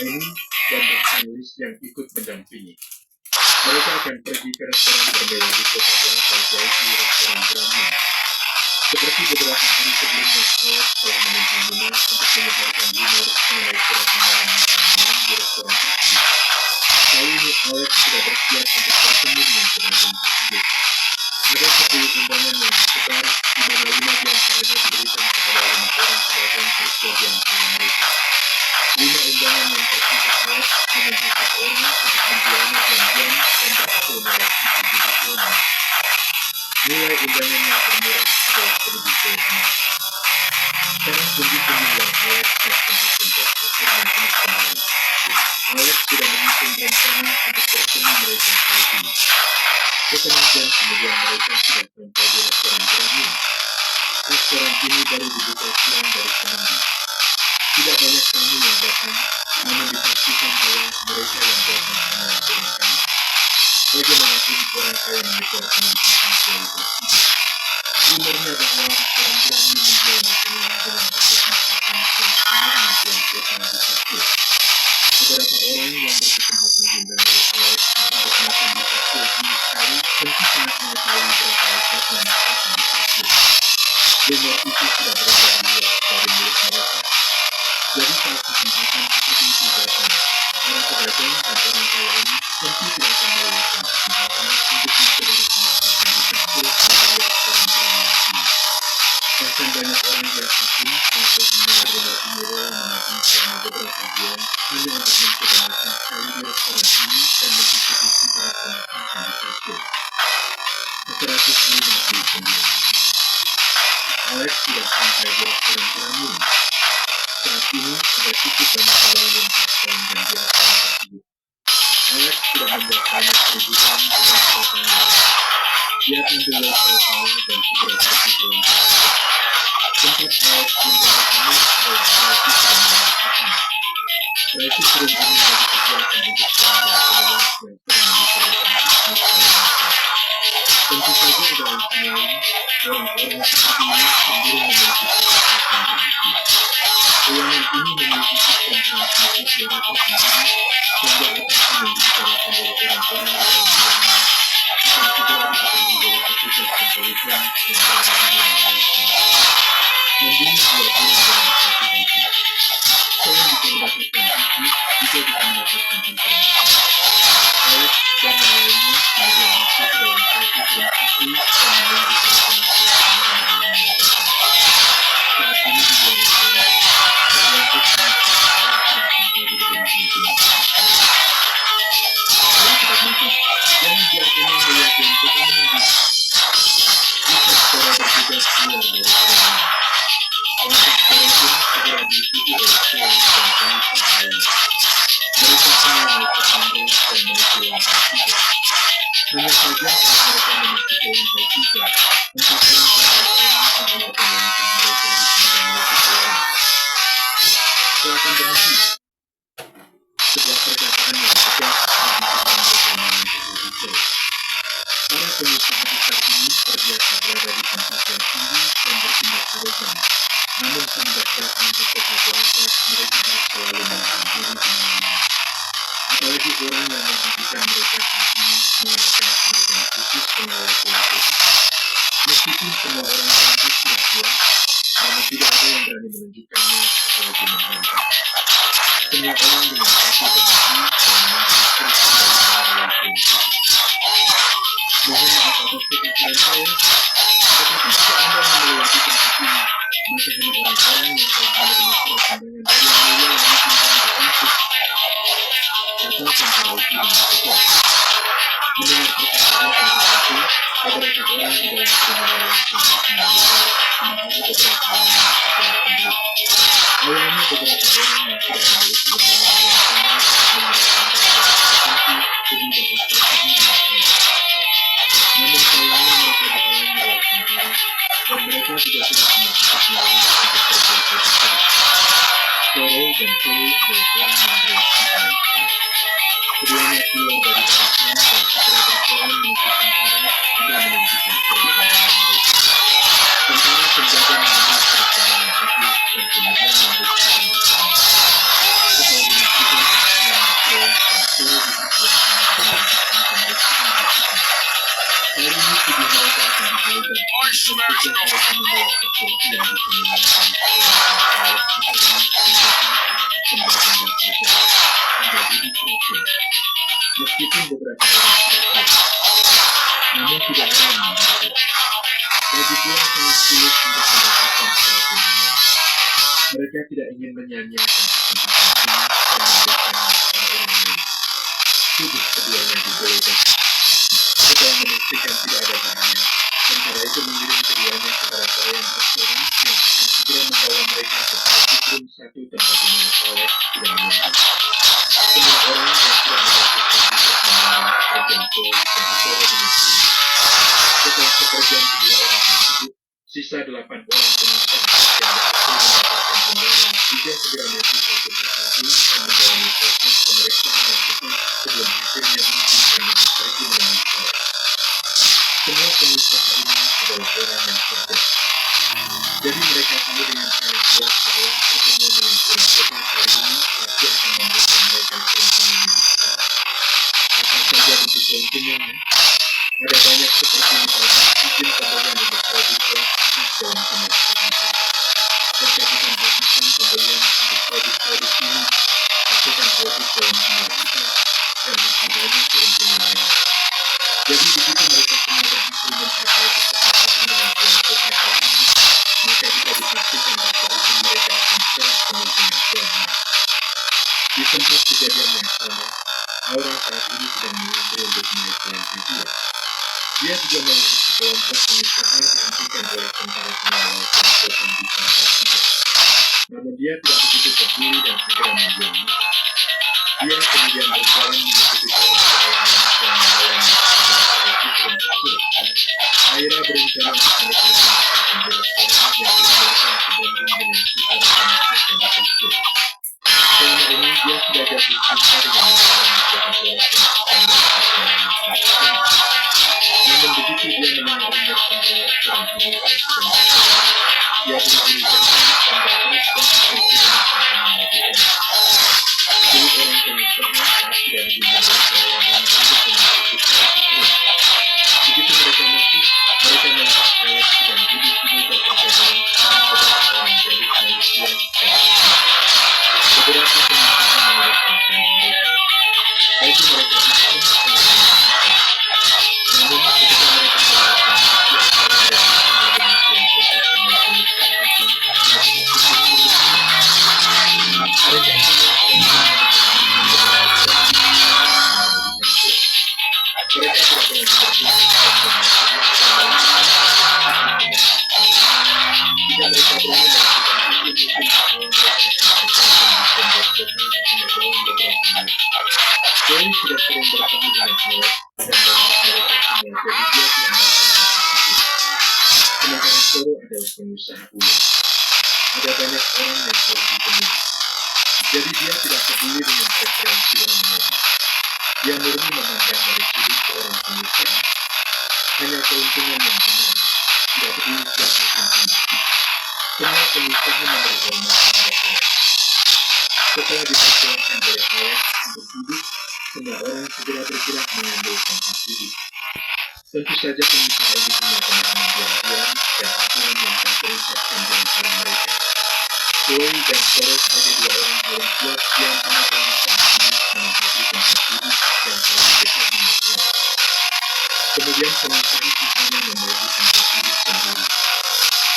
Amy, dan bahkan Liz yang ikut mendampingi. Mereka akan pergi ke restoran berbeda di kota Plaza, yaitu restoran Gramin. Seperti beberapa hari sebelumnya, Alex telah meminta Luna untuk menyebarkan rumor mengenai surat undangan makan di restoran tersebut. Kali ini Alex sudah bersiap untuk bertemu dengan pedagang tersebut. Ada 10 undangan yang disebar, di mana 5 di antaranya diberikan kepada 5 orang pedagang kerja di antara mereka. 5 undangan yang tersisa Alex meminta seseorang untuk menjualnya jam-jam dan bersama lagi $7. Nilai undangan yang termurah adalah $1.000. Sekarang pundi-pundi yang Alex telah tempat-tempat akhirnya ini kembali. Alex sudah menyusun rencana untuk bertemu mereka kali ini. Setengah jam kemudian mereka sudah sampai di restoran Gramin. Restoran ini baru dibuka kurang dari seminggu. Tidak banyak tamu yang datang, namun dipastikan bahwa mereka yang datang hanyalah orang kaya. Bagaimanapun orang kaya mengejar peningkatan kualitas hidup. Rumornya bahwa restoran Gramin menjual makanan dengan resep masakan yang sebenarnya yang kota di kastil. Beberapa orang yang berkesempatan diundang oleh Alex untuk makan di kastil ini sekali tentu sangat mengetahui berapa lezatnya masakan di kastil. Rumor itu sudah beredar luas dari mulut mereka. Jadi saat kesempatan seperti itu datang, para pedagang dan orang kaya ini tentu tidak akan melewatkan kesempatan untuk mencoba masakan di kastil melalui restoran Gramin ini. Bahkan banyak orang di Asing yang telah mendengar rumor ini rela menabung selama beberapa bulan hanya untuk mencoba makan sekali di restoran ini dan mencicipi cita rasa masakan di kastil. 159. Alex sudah sampai di restoran Gramin. Saat ini ada cukup banyak lalu lintas pelanggan di restoran tersebut. Alex sudah membuat banyak keributan dengan pelanggan. Dia panggil pelanggan dan segera pergi pulang. Tempat Alex menjadi tamu adalah Private Room yang pertama. Private Room ini disediakan untuk pelanggan kaya yang sering membicarakan bisnis dan makan. Tentu saja ada alasan lain, orang-orang seperti ini cenderung memiliki kesempatan berbisnis. Ruangan ini memiliki sistem transmisi suara tersendiri, sehingga apapun yang dibicarakan oleh orang-orang di dalam ruangan akan segera diketahui oleh petugas kepolisian yang berada di dalam ruangan. Membunuh 2 bulan dalam satu biji. Selain bisa mendapatkan bisnis, juga bisa mendapatkan informasi. Alex dan yang lainnya kemudian masuk ke dalam private room itu dan menunggu para penonton yang mendengar datang. Saat ini di luar restoran, sekelompok anak Alex sudah sampai di depan pintu masuk. Ayo cepat masuk, jangan biarkan yang melihat kelompok ini lagi. Ucap suara bergegas keluar dari restoran. Kelompok sekarang pun segera diikuti oleh suami dan pengusaha lainnya. Mereka semua naik ke tangga dan menuju lantai 3. Hanya saja saat mereka memasuki lantai 3, 4 orang penjaga menghentikan mereka di tangga menuju ke lorong. Silakan berhenti. Sebuah perkataan yang tegas menghentikan mereka melanjutkan berbicara. Para pengusaha besar ini terbiasa berada di tempat yang tinggi dan bertindak arogan. Namun semenjak datang ke kota Plaza, mereka harus selalu menahan diri di mana-mana. Apalagi orang yang menghentikan mereka saat ini mengenakan seragam khusus pengawal kelompok. Meskipun semua orang cantik sudah tua, namun tidak ada yang berani menunjukkannya apalagi membantah. Semua orang dengan kaki berdiri dan menunggu instruksi dari pengawal kelompok. Mohon maaf atas kekacauan saya, tetapi jika Anda melewati tempat ini, maka hanya orang-orang yang telah menerima surat undangan yang mulia yang disimpan di masuk. Kata tentara itu dengan tegas. Mendengar perkataan tentara itu, beberapa orang di dalam kerumunan langsung tersenyum, sementara beberapa yang sedang tunduk. Awalnya beberapa orang yang sudah memiliki beberapa rencana menyerahkan restoran tertentu demi dapat bertemu dengan Alex. Namun sayangnya mereka dihalangi oleh tentara dan mereka juga tidak punya cukup nyali untuk berbuat lebih keras. Carol dan Chloe adalah orang yang bereaksi paling cepat. Keduanya keluar dari barisan dan segera berjalan menuju tentara sambil menunjukkan surat undangan mereka. Tentara penjaga mengambil surat undangan itu dan kemudian memeriksa yang bersama. Setelah dimaksudkan tentunya mereka membawa sesuatu yang bisa mengalahkan Alex seperti pembagian pajak menjadi diproses. Meskipun beberapa orang tertarik, namun tidak ada yang membantu. Lagi pula sangat sulit untuk mendapatkan sesuatu. Mereka tidak ingin menyanyiakan kesempatan ini dan memberikannya kepada orang lain. Tubuh keduanya digeledah supaya memastikan tidak ada bahaya, dan cara itu mengirim keduanya kepada pelayan restoran yang akan segera membawa mereka ke room satu tempat di mana Alex tidak menunggu. Semua orang yang tidak mendapatkan bisa mengenai pekerjaan Chloe dan bicara dengan diri. Setelah pekerjaan kedua orang tersebut, sisa 8 orang penonton yang berhasil mendapatkan undangan juga segera maju satu persatu dan menjalani proses pemeriksaan yang ketat sebelum akhirnya diizinkan untuk pergi menemui Alex. Semua pengusaha ini adalah orang yang cerdas. Jadi mereka tahu dengan sangat jelas bahwa pertemuan dengan Tuan Peta kali ini pasti akan memberikan mereka keuntungan yang besar. Apa saja bentuk keuntungannya? Ada banyak seperti misalnya izin pembelian untuk produk atas dalam jumlah tertentu, pencabutan batasan pembelian untuk produk-produk ini, masukan produk dalam jumlah besar, dan masih banyak keuntungan lainnya. Jadi begitu mereka semua berhasil mencapai kesepakatan dengan Tuan Peta kali ini, maka bisa dipastikan masa depan mereka akan cerah penuh dengan Tuannya. Di tempat kejadian yang sama, Aura saat ini sedang mengantri untuk naik ke lantai 2. Dia juga melihat sekelompok pengusaha dihentikan oleh tentara pengawal pencocokan di lantai 3. Namun dia tidak begitu peduli dan segera membuang mata. Dia kemudian berjalan mengikuti perjalanan yang membawanya ke room kecil. Aira berencana untuk menikmati masakan di restoran yang disediakan sebanding dengan cita rasa masakan di kecil. Selama ini dia sudah jatuh cinta dengan makanan di kota Selatan dan makanan ini. Namun begitu dia mendengar rumor tentang restoran ini oleh sedang berjalan, dia berdiri terbang dan berharap konsistensi dengan makanan lebih enak. Jadi orang pengusaha saat tidak dibimbing oleh pelayanan untuk memasuki suatu room. Begitu mereka masuk, mereka melihat Alex sedang duduk di meja perdagangan dengan beberapa orang gadis manusia dan istrinya. Beberapa pengusaha menguruskan tangan mereka. Baju mereka hitam dan menggunakan. Namun ketika mereka melewati sisi acara mereka bersama dengan Tuan Peta sama pengusaha itu, mereka ikut tunduk menyerah. Mereka semua tentunya dengan beberapa orang di kasir. Mereka tidak berani bertindak dan memasuki dan melakukan tindakan jika mereka berani melakukan itu mungkin bahwa mereka akan tergantung di tembok kota hanya dalam beberapa menit. Chloe sudah sering bertemu dengan Alex dan melihat mereka semua, jadi dia tidak melakukan apapun. Sementara Soro adalah pengusaha uang. Ada banyak orang yang telah ditemui. Jadi dia tidak peduli dengan preferensi orang lain. Dia murni memandang dari sudut seorang pengusaha. Hanya keuntungan yang benar, tidak peduli siapapun ini. Semua pengusaha memberi hormat kepada Alex. Setelah dipersilahkan oleh Alex untuk duduk, semua orang segera bergerak mengambil tempat duduk. Tentu saja pengusaha ini punya pemahaman diam-diam dan aturan yang tak terucapkan di antara mereka. Chloe dan Soro sebagai dua orang paling kuat di antara pengusaha ini menempati tempat duduk yang paling dekat dengan Alex. Kemudian pengusaha sisanya membagi tempat duduk sendiri.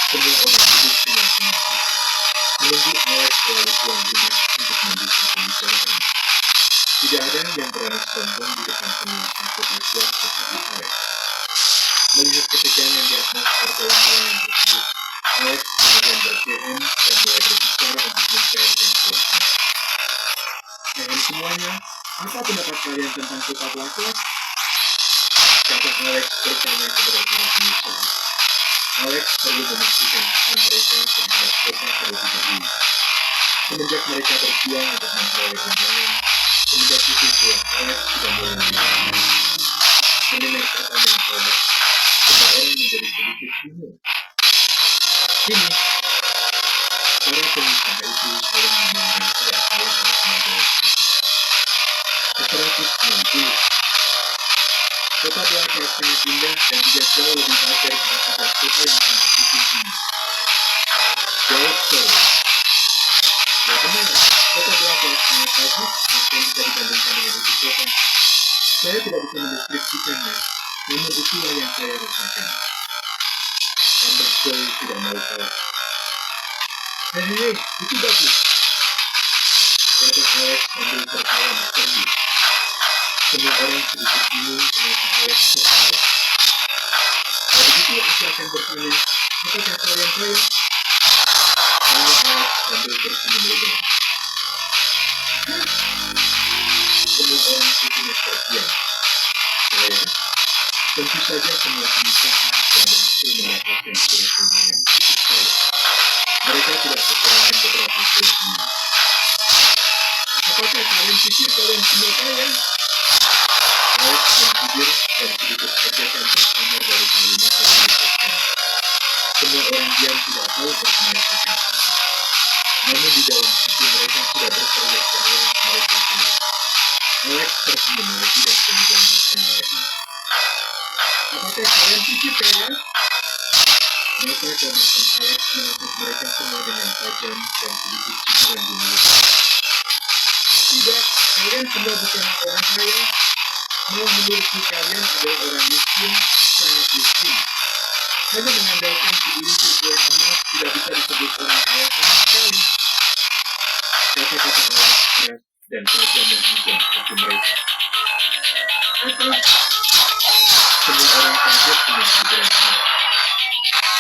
Semua orang duduk dengan tenang, menunggu Alex selalu tuan rumah untuk membuka pembicaraan. Tidak ada yang berani sombong di depan pengusaha kota kuat seperti Alex. Melihat ketegangan di atmosfer dalam ruangan tersebut, Alex kemudian ber-PM dan mulai berbicara untuk mencairkan suasana. Semuanya, apa pendapat kalian tentang kota Blacklock? Kata Alex bertanya kepada para pengusaha. Alex perlu memastikan pesan mereka terhadap kota terlebih dahulu. Semenjak mereka berjuang untuk memperoleh undangan, semenjak itu pula Alex sudah mulai mengingatkan. Mendengar pertanyaan Alex, semua orang menjadi sedikit bingung. Kini, para pengusaha itu saling memandang pada Alex harus menjawab apa. 160. Kota Belanda sangat indah dan juga jauh lebih baik daripada sebuah kota yang sangat khusus ini. Jawab Sore. Ya benar, kota Belanda sangat bagus bahkan bisa dibandingkan dengan ibu kota. Saya tidak bisa mendeskripsikannya, namun itulah yang saya rasakan. Tambah Joy tidak mau kalah. Hei, itu bagus, kata Alex sambil tertawa misterius. Semua orang sedikit bingung kenapa Alex tertawa. Kalau begitu aku akan bertanya, apakah kalian kaya? Tanya Alex sambil tersenyum lebar. Semua orang sejenak terdiam. Saya, tentu saja semua pengusaha yang berhasil mendapatkan surat undangan cukup kaya. Mereka tidak kekurangan beberapa keyakinan. Apakah kalian pikir kalian semua kaya? Alex menghibur dan sedikit ajakan tersamar dari kalimat yang diucapkan. Semua orang diam tidak tahu berkenaan. Namun di dalam hati mereka sudah berteriak bahwa mereka kaya. Alex tersenyum lagi dan kemudian bertanya lagi. Apakah kalian pikir kaya? Mata keemasan Alex menatap mereka semua dengan tajam dan sedikit cipuran di mulut. Tidak, kalian semua bukan orang kaya. Malah menurutku kalian adalah orang miskin, sangat miskin. Hanya mengandalkan seiring kekuatan emas tidak bisa disebut orang kaya sama sekali. Kata-kata Alex keras dan tajam menghujam hati mereka. Apa? Semua orang kaget dengan pikiran Alex.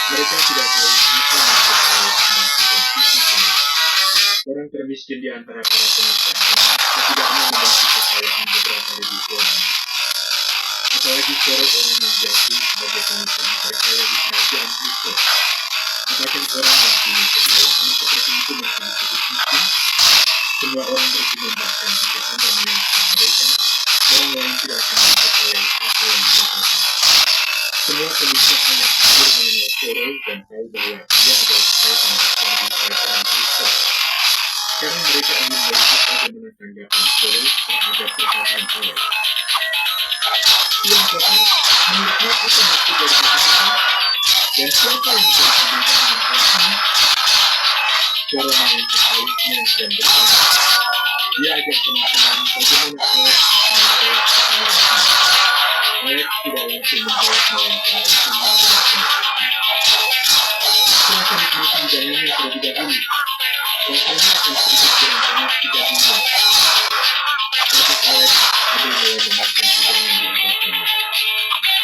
Mereka tidak tahu apa maksud Alex melakukan itu semua. Orang termiskin di antara para pengusaha ini setidaknya memiliki kekayaan beberapa ribu dolar. Apalagi sorot orang yang jatuh sebagai pengusaha terkaya di kerajaan Kristen. Apakah orang yang punya kekayaan seperti itu masih disebut miskin? Semua orang bergumam bahkan jika Anda mengingatkan mereka, orang lain tidak akan mempercayai apa yang dikatakan. Semua pengusaha yang hadir mengenal Sorel dan tahu bahwa dia adalah kekayaan besar di kerajaan Kristen. Sekarang mereka ingin melihat bagaimana tanggapan Sorel terhadap perkataan Alex. Tuan Kota, menurutmu apa maksud dari kata-kata? Dan siapa yang bisa disebutkan dengan Tuhan? Sorel mengangkat alisnya dan berkata. Dia agak penasaran bagaimana Alex menjawab pertanyaan. Alex tidak langsung menjawab melainkan tersenyum dengan penasaran. Silakan nikmati hidayahnya terlebih dahulu. Rasanya akan sedikit kurang panas jika dingin. Kata Alex sambil mulai memakan hidangan di hadapannya.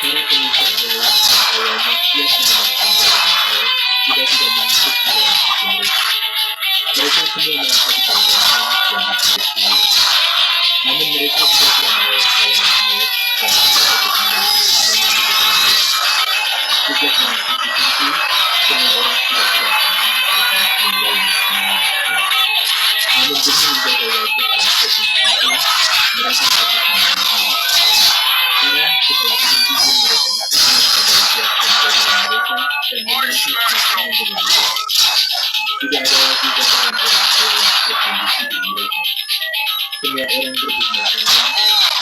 Para pengusaha lain yang awalnya siap mendengarkan jawaban Alex tidak mengikut di dalam hati mereka. Mereka semua merasa dipandangkan dan dipercayai. Namun mereka juga tidak mau tawaran Alex dan tidak untuk mengambil hidangan di depan mereka. Sejak memasuki pintu, semua orang sudah siap paham bahwa mulai makanan. Namun demi menjaga wajah dan ekspresi itu, mereka tetap menahan diri. Karena setelah berhenti mereka akhirnya mempersiapkan dagangan mereka dan menyantap makanan dengan luas. Tidak ada lagi gambaran orang kaya yang berkondisi di mereka. Semua orang berebut makanan,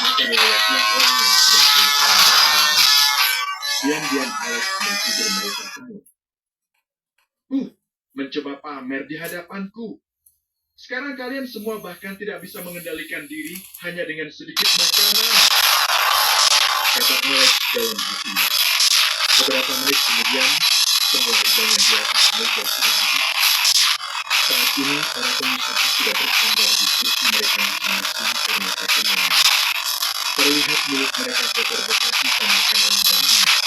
makan layaknya orang yang sudah kehilangan berharga. Diam-diam Alex menghibur mereka semua. Mencoba pamer di hadapanku. Sekarang kalian semua bahkan tidak bisa mengendalikan diri hanya dengan sedikit makanan. Kata Alex dalam hatinya. Beberapa menit kemudian, semua hidangan di atas meja sudah habis. Saat ini, para pengusaha sudah bersandar di kursi mereka masing-masing karena kekenyangan. Terlihat mulut mereka kotor bekas-bekas makanan dan minyak.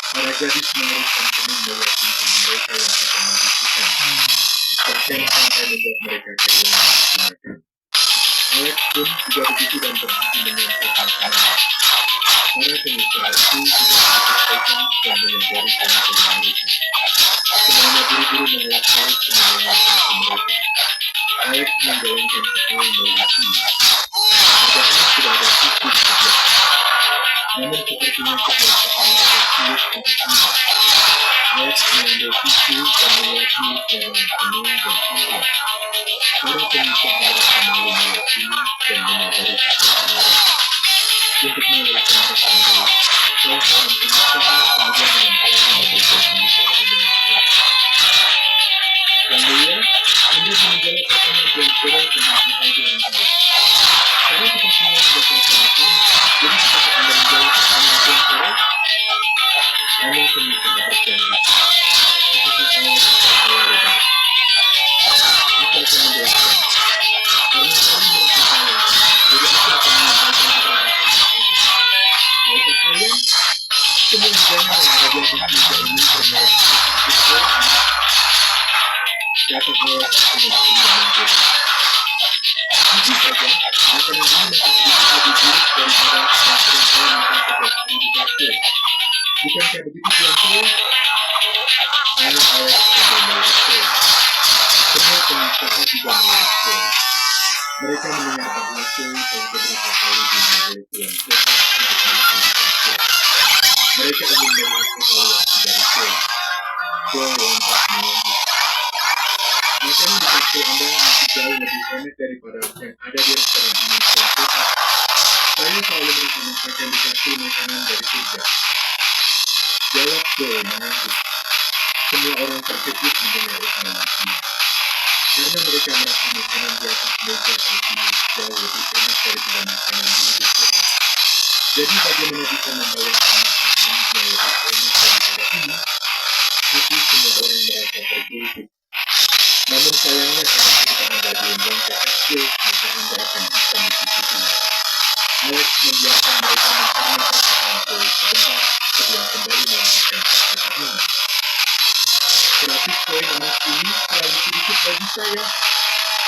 Para gadis mengerikan penuh melihat cincin mereka yang akan membutuhkan. Bahkan sampai membuat mereka kehilangan nafsu makan. Alex pun juga begitu dan berhenti menyantap makanan. Para pengusaha itu juga disampaikan dan menyadari kelemahan mereka. Semuanya buru-buru mengelak Alex mengenai hati mereka. Alex menggelengkan kepala melihat ini. Padahal sudah ada tisu di sebelah. Namun sepertinya kebiasaan mereka sulit untuk tiba. Alex mengambil tisu dan melihat ini dengan tenang dan anggun. Para pengusaha merasa malu melihat ini dan menyadari kesalahan mereka. Untuk mengelakkan rasa malu, Salah seorang pengusaha kemudian dengan cara memberikan pembicaraan dengan Alex. Yang mulia, Anda menjawab pertanyaan Tuan Toro tentang apa itu orang kaya. Karena kita semua sudah selesai, jadi ketika Anda menjawab pertanyaan Tuan Toro, Anda semua sudah berjanji. Khususnya Alex saya lebar. Aku akan menjelaskan. Karena kalian merasa kaya, jadi aku akan menyampaikan beberapa hal. Tahukah kalian, semua jangan yang ada di atas meja ini bernilai sedikit doang. Kata Alex dengan senyum menggoda. Jujur saja, makanan ini masih sedikit lebih buruk daripada yang sering saya makan setiap hari di kastil. Bukankah begitu Tuan Toro? Tanya Alex sambil melirik Toro. Semua pengusaha juga melirik Toro. Mereka mendengar bahwa Toro telah beberapa kali dimarahi Tuan Toro untuk makan di kastil. Mereka ingin melihat evaluasi dari Toro. Toro loncat mengangguk. Makanan di kastil Anda masih jauh lebih enak daripada yang ada di restoran ini, Tuan Toro. Saya selalu merasa masakan di kastil makanan dari surga. Jawab Toro mengangguk. Semua orang terkejut mendengar evaluasinya. Karena mereka merasa makanan di atas meja saat ini jauh lebih enak daripada makanan di ibu kota. Jadi bagaimana bisa membayangkan masakan yang lebih enak daripada ini? Hati semua orang merasa tergelitik. Namun sayangnya karena ketika Anda diundang ke kastil, maka Anda akan bisa mencicipinya. Alex membiarkan mereka mencerna perkataan Toro sebentar sebelum kembali melanjutkan perkataannya. 100 koin emas ini terlalu sedikit bagi saya.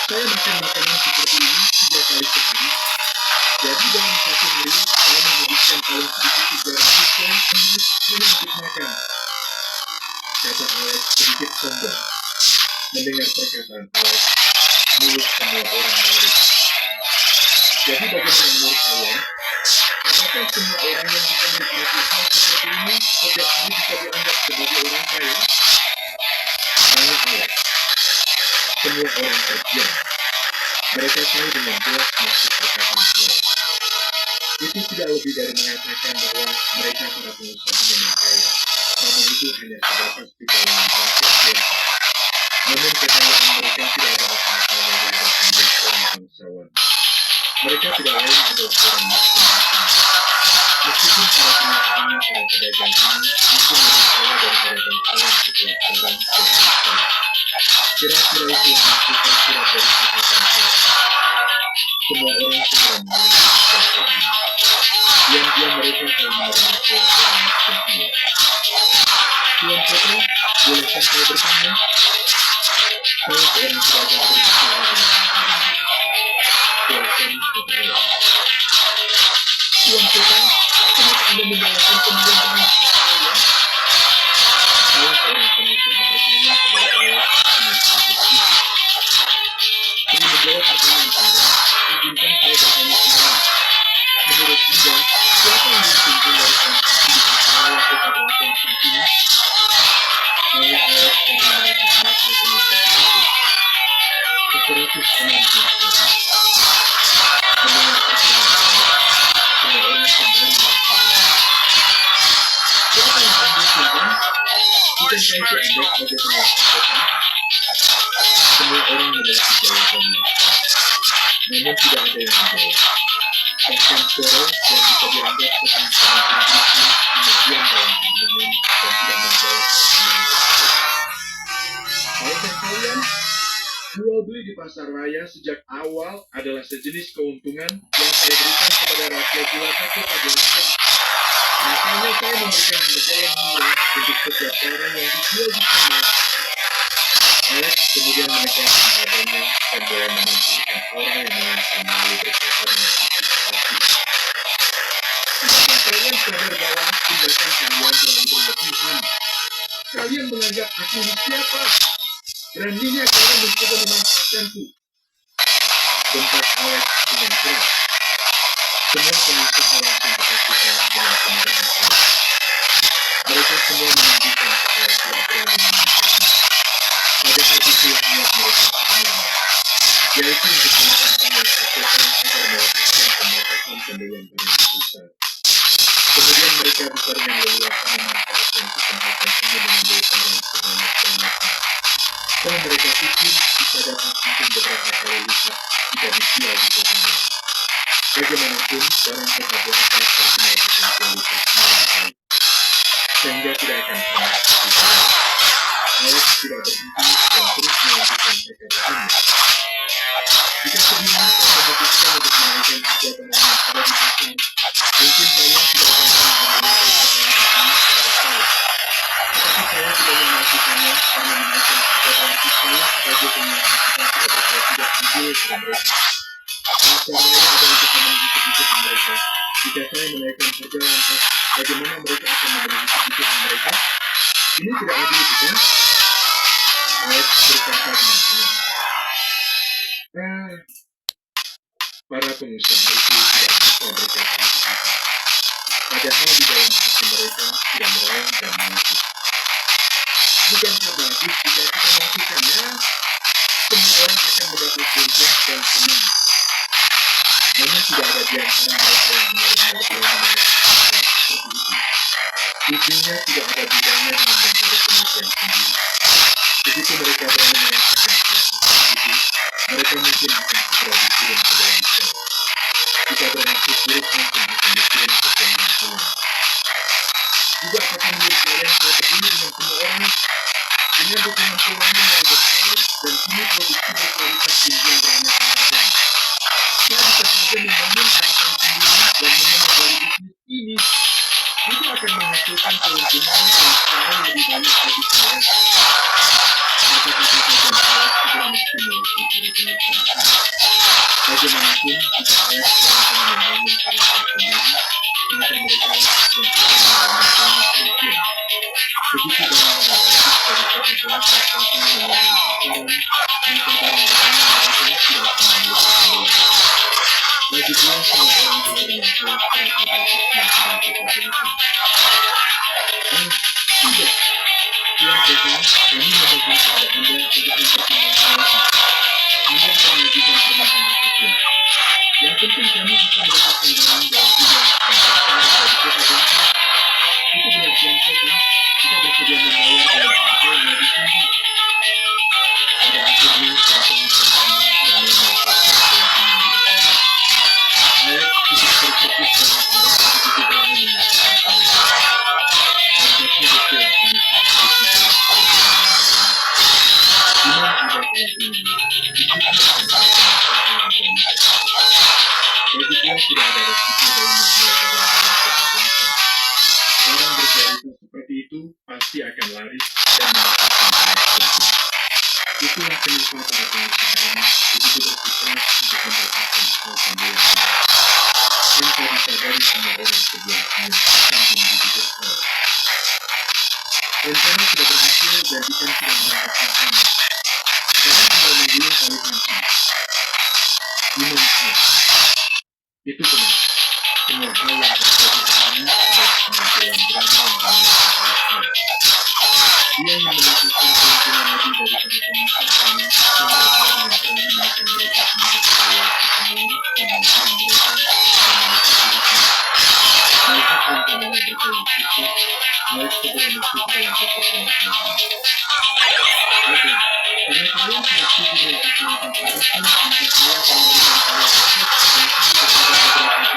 Saya makan makanan seperti ini 3 kali sehari. Jadi dalam satu hari, saya menghabiskan paling sedikit 300 koin emas hanya untuk makan. Kata Alex sedikit sombong. Mendengar perkataan Alex, mulut semua orang menurut. Jadi bagaimana menurut kalian? Apakah semua orang yang bisa menikmati hal seperti ini setiap hari bisa dianggap sebagai orang kaya? Tanya Alex. Semua orang terdiam. Mereka tahu dengan jelas maksud perkataan Alex. Itu tidak lebih dari mengatakan bahwa mereka para pengusaha memang kaya. Namun itu hanya sebatas di kalangan rakyat biasa. Namun kekayaan mereka tidak ada apa-apanya di hadapan dia orang bangsawan. Mereka tidak lain adalah orang miskin di sini. Meskipun para pengusahanya para pedagang ini mungkin lebih kaya daripada bangsawan setelah orang dan bangsawan. Kira-kira itu yang maksudkan surat dari perkataan Alex. Semua orang segera menangis dan sedih. Diam-diam mereka telah menerima orang miskin ini. Tuan Toro, bolehkah saya bertanya? Saya seorang pedagang berbicara dengan Anda. Tuan Toro, Tuan Toro, kenapa Anda membawakan pembelian dengan saya? Saya seorang pengusaha bertanya kepada Alex dengan sedikit sedih. Sebelum menjawab pertanyaan Anda, izinkan saya bertanya kembali. Menurut Anda, siapa yang diuntungkan dari transaksi di pasar raya kota Washington ini? Tanya Alex dan menatap mata pengusaha itu. 160 mendengar pertanyaan Alex, semua orang kembali mengatakan. Siapa yang Anda untungkan? Bukankah itu Anda sebagai pengusaha kopi? Semua orang memiliki jawabannya. Namun tidak ada yang menjawab. Bahkan Toro yang bisa dianggap seorang pemimpin bisnis kemudian dalam kebingungan dan tidak menjawab pertanyaan tersebut. Tahukah kalian, jual beli di pasar raya sejak awal adalah sejenis keuntungan yang saya berikan kepada rakyat jelata kota Boston. Makanya saya memberikan harga yang murah untuk setiap orang yang dijual di sana. Alex kemudian menegaskan badannya dan mulai menampilkan orang yang mengancam melalui berkatanya aktivasi. Apakah kalian sadar bahwa tindakan kalian terlalu berlebihan? Kalian menganggap aku ini siapa? Beraninya kalian mencoba memanfaatkanku. Bentak Alex dengan keras. Semua pengusaha langsung ketakutan dengan kemarahan Alex. Mereka semua menunjukkan supaya tidak berani memanfaatkan. Padahal itulah niat mereka sebenarnya, yaitu untuk menekan pengusaha kota agar melakukan pembatasan pembelian barang di pusat. Kemudian mereka bisa dia bisa tenang. Bagaimanapun, seorang tetap belajar terkenal dengan kualitasnya yang baik, sehingga tidak akan pernah berpisah. Alex tidak berhenti dan terus melanjutkan perkataannya. Jika sebelumnya saya memutuskan untuk menaikkan harga barang yang ada di pasar, mungkin kalian tidak akan pernah menanyakan pertanyaan ini kepada saya. Tetapi saya tidak melakukannya karena menaikkan harga berarti saya sebagai pengusaha tidak berbuat tidak adil pada mereka. Pasar lain ada untuk memenuhi kebutuhan mereka. Jika saya menaikkan harga lantas, bagaimana mereka akan memenuhi kebutuhan mereka? Ini tidak adil, bukan? Alex berkata dengan tenang. Para pengusaha itu tidak bisa berkata apa-apa. Padahal di dalam hati mereka sudah meraung dan mengaku. Bukankah bagus jika kita melakukannya? Semua orang akan mendapat untung dan senang. Namun tidak ada di antara mereka yang benar-benar berani seperti itu. Ujungnya tidak ada bedanya dengan mencari kematian sendiri. Begitu mereka berani mengatakan hal seperti itu, mereka mungkin akan segera dikirim ke dalam sel. Jika bermaksud buruk mungkin akan dikirim ke sel yang pulang. Juga apakah menurut kalian saya peduli dengan semua orang? Dengan dukungan keuangan yang besar dan kini produksi berkualitas tinggi yang beraneka ragam. Saya bisa saja membangun harapan sendiri dan menyamai bisnis ini. Itu akan menghasilkan keuntungan yang sekarang lebih banyak bagi saya. Kata-kata dan Alex segera menstimulasi dari pengusaha. Bagaimanapun, jika Alex berencana membangun harapan sendiri, maka mereka langsung akan mengalami kerugian. Begitu barang-barang habis dari satu kelas tertentu melalui pasaran, maka barang-barang mereka tidak akan memiliki kembali. Lagi pula semua orang juga menyangkal mereka bagus melakukan keperluan. Tidak. Tuan Kota, kami memohon kepada Anda untuk mempertimbangkan lagi. Anda bisa mengajukan permintaan apapun. Yang penting kami bisa mendapatkan barang dalam jumlah yang besar dari kota Bangsa. Itu benar Tuan Kota, kita bersedia membayar dalam harga yang lebih tinggi. Pada akhirnya, para pengusaha ini tidak menyelesaikan keuntungan di depan. Alex cukup terfokus karena mereka begitu berani menyatakan hal. Nampaknya betul pengusaha harus menjelaskan keuntungan. Dengan ada poin ini, disitulah antara pengusaha yang berani. Lagipula tidak ada resiko dalam menjual barang-barang kota Bangsa. Barang berkualitas seperti itu pasti akan laris dan mendapatkan banyak keuntungan. Itulah kenapa para pengusaha ini begitu bersikeras untuk mendapatkan hal pembelian barang. Tanpa disadari semua orang sebelah ini akan menjadi Alex. Rencana sudah berhasil dan ikan sudah mendapatkan kami. Sekarang tinggal menggulung tali pancing. Gimana Alex? Itu benar. Semua hal yang terjadi hari ini adalah kemampuan drama yang dimiliki Alex. Dia yang mendapatkan keuntungan lebih daripada pengusaha ini sehingga dia dengan berani menekan mereka untuk membawa pertemuan dan mengkirim mereka ke memiliki hidupnya. Melihat rencananya berjalan sukses, Alex segera masuk dalam proses pemasaran. Oke, karena kalian sudah setuju dengan apa yang akan saya lakukan, maka saya akan memberikan kalian akses dan kepada beberapa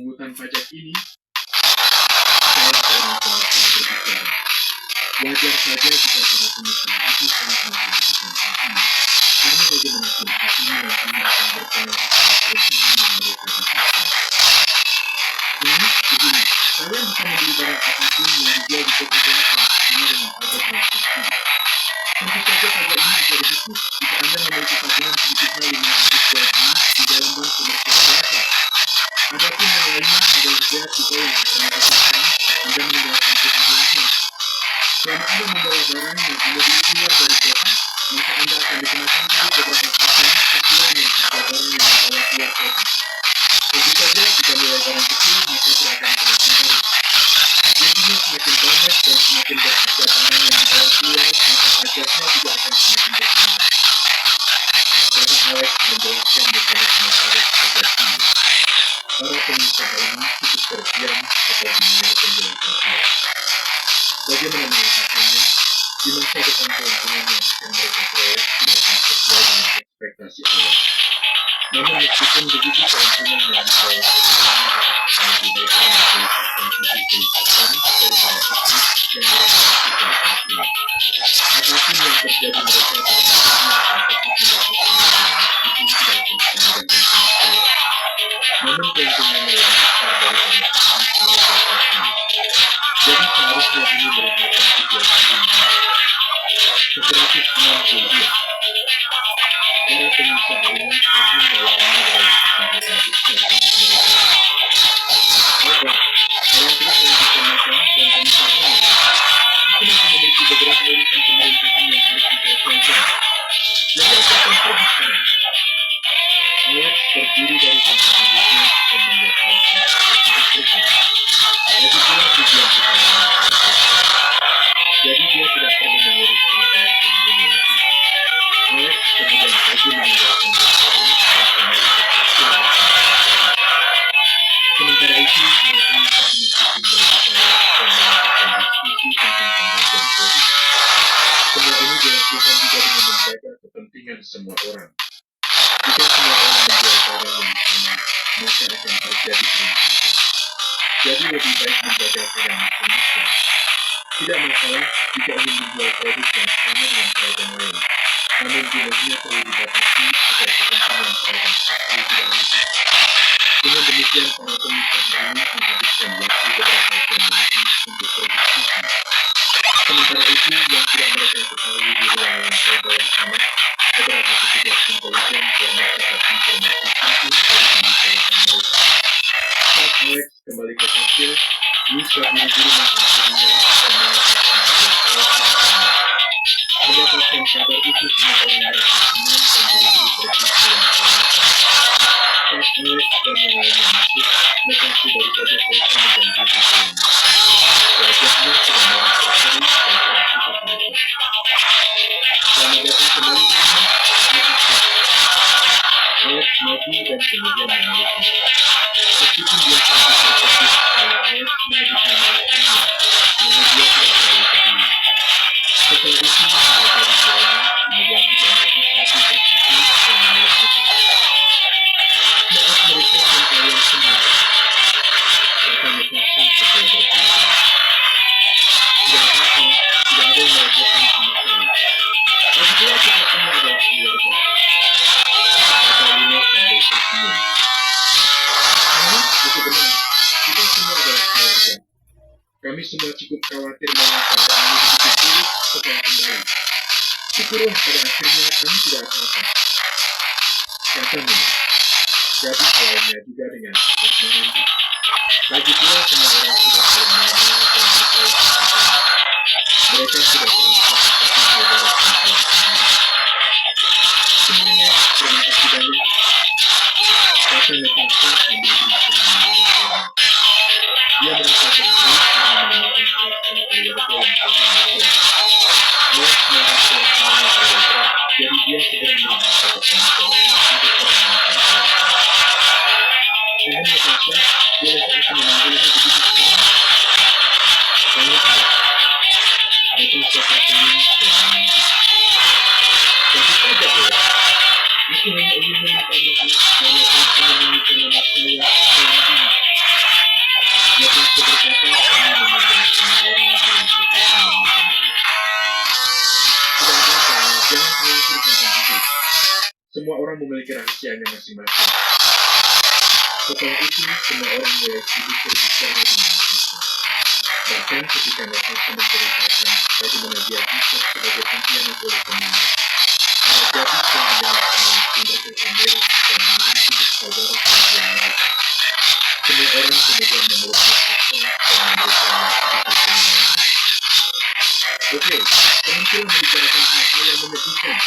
pungutan pajak ini, saya seorang pengusaha berbicara. Wajar saja jika para pengusaha itu sangat memperhatikan hal ini, karena bagaimanapun hal ini nantinya akan berpengaruh pada keuntungan yang mereka dapatkan. Ini begini, kalian bisa membeli barang apapun yang dijual di toko biasa sama dengan pajak yang subsidi. Tentu saja pajak ini bisa dihapus jika Anda memiliki tabungan sedikitnya 500 dolar di dalam bank komersial biasa. Adapun yang lainnya adalah biaya cukai yang akan dikenakan Anda meninggalkan kota biasa. Selama Anda membawa barang yang Anda beli keluar dari kota, maka Anda akan dikenakan tarif beberapa persen sesuai dengan harga barang yang dibawa keluar kota. Tentu saja jika nilai barang kecil, maka tidak akan dikenakan tarif. Intinya semakin banyak dan semakin berharga barang yang dibawa keluar, maka pajaknya juga akan semakin bertambah. Kata Alex menjelaskan mekanisme tarif pajak ini. Para pengusaha ini cukup terdiam setelah mendengar penjelasan Alex. Bagaimana mengatakannya? Di masa depan keuntungan yang akan mereka peroleh tidak akan sesuai dengan ekspektasi Alex. Namun meskipun begitu, keuntungan yang diperoleh sekarang akan lebih baik dari 70% dari para bisnis yang beroperasikan saat ini. Apapun yang terjadi, mereka pada akhirnya akan tetap mendapatkan keuntungan meskipun tidak akan semudah sama Alex. Namun keuntungan lebih besar dari para bisnis mereka saat ini. Jadi seharusnya ini merupakan situasi yang baik. 162. Para pengusaha ini paham bahwa ini adalah kesempatan besar untuk mereka. Baiklah, saya terus melanjutkan dan pemisahannya. Aku masih memiliki beberapa urusan pemerintahan yang harus diselesaikan. Jadi aku akan pergi sekarang. Alex berdiri dari tempat duduknya dan membuat alasan untuk pergi. Lagi pula tujuan utamanya selesai. Jadi dia tidak perlu mengurus perusahaan sebelumnya lagi. Alex kemudian pergi meninggalkan restoran dan kembali ke kastil bersama. Sementara itu, para pengusaha itu tinggal bicara dan melakukan diskusi tentang pembagian produk. Semua ini dilakukan juga dengan menjaga kepentingan semua orang. Jika semua orang menjual barang yang sama, maka akan terjadi kerugian. Jadi lebih baik menjaga barang masing-masing. Tidak masalah jika ingin menjual produk yang sama dengan pedagang lain, namun jumlahnya perlu dibatasi agar kepentingan pedagang asli tidak rusak. Dengan demikian, para pengusaha ini menghabiskan waktu beberapa jam lagi untuk berdiskusi. Sementara itu, yang tidak mereka ketahui di ruang lantai bawah tanah, beberapa petugas intelijen telah mencatat informasi penting dari pembicaraan mereka. Saat Alex kembali ke kastil, Louis buru-buru menghampirinya dan mengatakan bahwa Alex tidak sama. Mendapatkan kabar itu, semua orang merasa senang dan buru-buru pergi ke ruang perawatan. Saat Alex dan yang lainnya masuk, mereka baru saja selesai mengganti pakaian. Wajahnya sudah merah berseri dan telah cukup lebar. Selamat datang kembali di rumah, Mrs. Alex maju dan kemudian memeluknya. Meskipun dia sedikit terkejut kalau Alex menyebut nama lainnya, namun dia tidak terlalu peduli. Setelah itu, mereka berjalan, kemudian tidak lagi satu persatu dan memeluk mereka. Maaf meresahkan kalian semua, kata Natasha setelah berpisah. Tidak apa-apa, tidak ada yang merepotkan sama sekali. Lagipula kita semua adalah keluarga, kata Lina sambil tersenyum. Itu benar, kita semua adalah keluarga. Kami semua cukup khawatir melihat keadaanmu begitu sulit setelah kembali. Syukurlah pada akhirnya kami tidak apa-apa, kata Nina. Gadis lainnya juga dengan cepat mengangguk. Lagipula semua orang sudah saling mengenal dan bersaing satu sama. Mereka sudah terasa seperti saudara perempuan sendiri. Semuanya terima kasih banyak, kata Natasha sambil berusaha mengenalnya. Dia merasa terharu karena menemukan suasana keluarga yang telah mengajar. Alex melihat suasananya terlepas, jadi dia segera merangkak ke pembicaraan untuk permenalkan Alex. Natasha, bolehkah aku memanggilnya begitu sekarang? Sangat baik. Natasha tersenyum dan mengangguk. Tentu saja boleh. Aku hanya ingin meminta maaf kalau telah menyembunyikan nama saya selama ini. orang memiliki rahasianya masing-masing. Setelah itu, semua orang mulai sibuk berbicara dengan Natasha. Bahkan ketika Natasha menceritakan bagaimana dia bisa sebagai pimpinan oleh temannya, para gadis yang mendengarkan tindakan Amira dan menghenti bersaudara perempuan mereka. Semua orang kemudian memeluk Natasha dan memberikannya sedikit kemenangan. Oke, kemudian membicarakan hal-hal yang menyedihkan.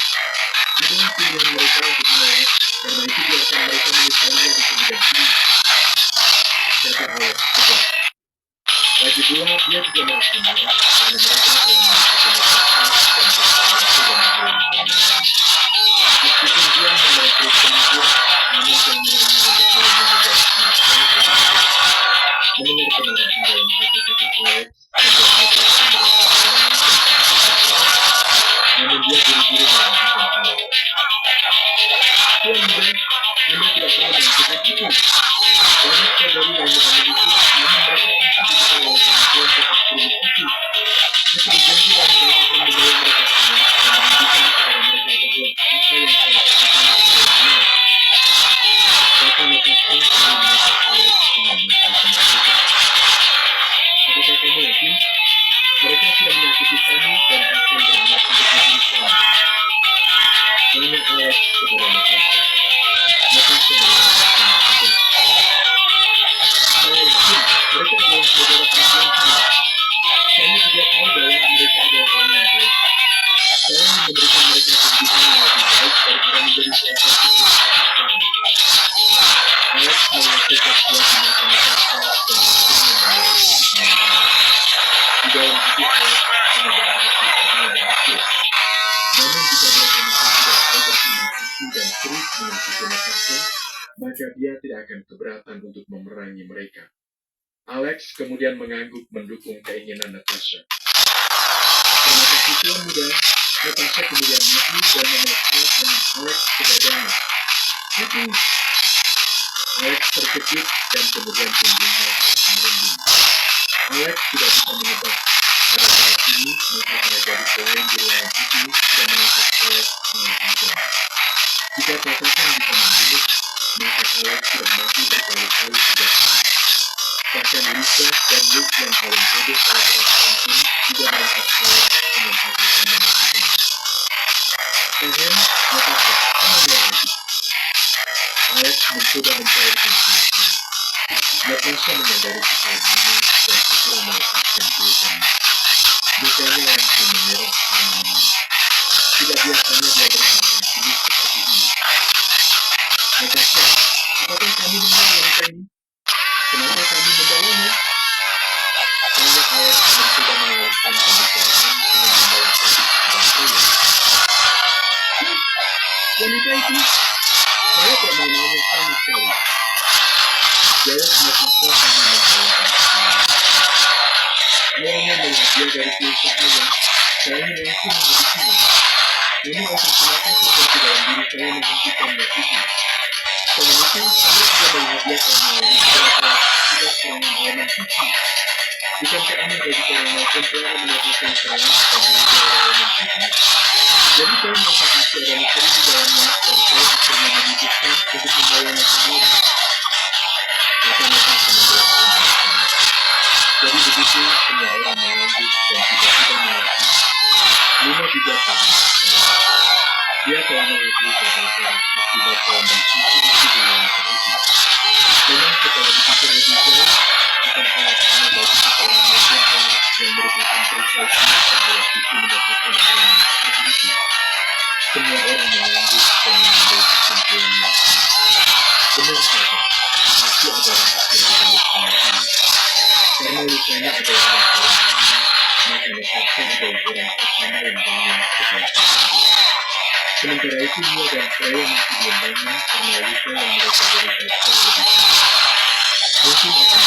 Adalah pilihan mereka untuk menolak, karena itu biarkan mereka menyesalinya di kemudian hari. Kata Alex tegas. Lagi pula dia juga merasa marah karena mereka telah mengikuti Natasha dan bersemangat dan berani. Meskipun dia memulai terus menghibur, namun keinginannya untuk melindungi gadisnya mendengar kebenaran dalam kata-kata Alex membuat Natasha merasa tenang dan sakit. Namun dia buru-buru menghentikan Alex. Tuan muda, Anda tidak perlu melakukan itu. Banyak saudari lainnya memiliki, namun mereka pasti ditekan oleh kemampuan ekstremis itu. Saya berjanji dan saya akan membawa mereka semua dan menunjukkan kepada mereka bahwa apa yang saya katakan adalah benar. Kata Natasha sambil menatap Alex dengan mata penyakit. Apakah kamu yakin? Mereka sudah menyakiti kami dan akan berniat untuk membunuh kami. Tanya Alex kepada Natasha. Natasha menjawab dengan tegas. Saya yakin mereka adalah saudara perempuan saya. Saya juga tahu bahwa mereka adalah orang yang baik. Saya ingin memberikan mereka kehidupan yang lebih baik daripada menjadi seekor kucing sekarang. Alex melihat tekad kuat di mata Natasha dan akhirnya menyerah untuk menentang. Di dalam hati Alex hanya berharap usahanya berhasil. Namun jika mereka masih tidak tahu berterima kasih dan terus mengikuti Natasha, maka dia tidak akan keberatan untuk memerangi mereka. Alex kemudian mengangguk mendukung keinginan Natasha. Terima kasih Tuan Muda. Natasha kemudian maju dan memeluk dengan Alex ke dadanya. Aduh! Alex terkejut dan kemudian punggungnya terasa merinding. Alex tidak bisa menebak. Pada saat ini, mata para gadis lain di ruangan itu sudah menatap Alex dengan tajam. Jika katakan bisa membunuh, maka Alex sudah mati berkali-kali sejak dulu. Bahkan Lisa dan Luke yang paling bodoh pada perasaan ini juga menatap Alex dengan tatapan mematikan. Natasha, kemana lagi? Alex mencoba mencairkan suasana. Natasha menyadari kesalahannya dan segera melepaskan pelukannya. Mukanya langsung memerah karena menangis. Tidak biasanya dia berkata sulit seperti ini. Natasha, apakah kamu mengenal wanita ini? Kenapa kamu membawanya? Tanya Alex mencoba mengalihkan pembicaraan dengan membawa topik kepada pria. Wanita itu? Saya tidak mengenalnya sama sekali. Jawab Natasha sambil mengalihkan pertanyaan. Awalnya melihat dia dari pihak cahaya, saya ingin langsung menghabisinya. Namun entah kenapa sesuatu dalam diri saya menghentikan niat itu. Selain itu, saya juga melihat dia telah mengalami beberapa akibat serangan elemen suci. Bukankah aneh bagi seorang templar mendapatkan serangan dan diuji oleh elemen suci? Jadi saya merasa masih ada misteri di dalamnya dan saya akhirnya memutuskan untuk membawanya kembali. Kata Natasha menjelaskan alasannya. Jadi begitu, semua orang mengangguk dan tiba-tiba mengerti. Luna juga paham. Dia telah mengerti kebakaran akibat elemen suci di tubuh wanita itu. Memang setelah dipikir lebih jauh, akan sangat aneh bagi seorang wanita yang merupakan perisai suci bahwa itu mendapatkan serangan seperti itu. Semua orang mengangguk dan mengambil kesimpulan yang sama. Benar saja, pasti ada rahasia di balik semua ini. Karena lukanya adalah yang paling ringan, maka Natasha adalah orang pertama yang bangun setelah terjadi. Sementara itu Mia dan Freya masih belum bangun karena luka yang mereka derita jauh lebih parah. Mungkin akan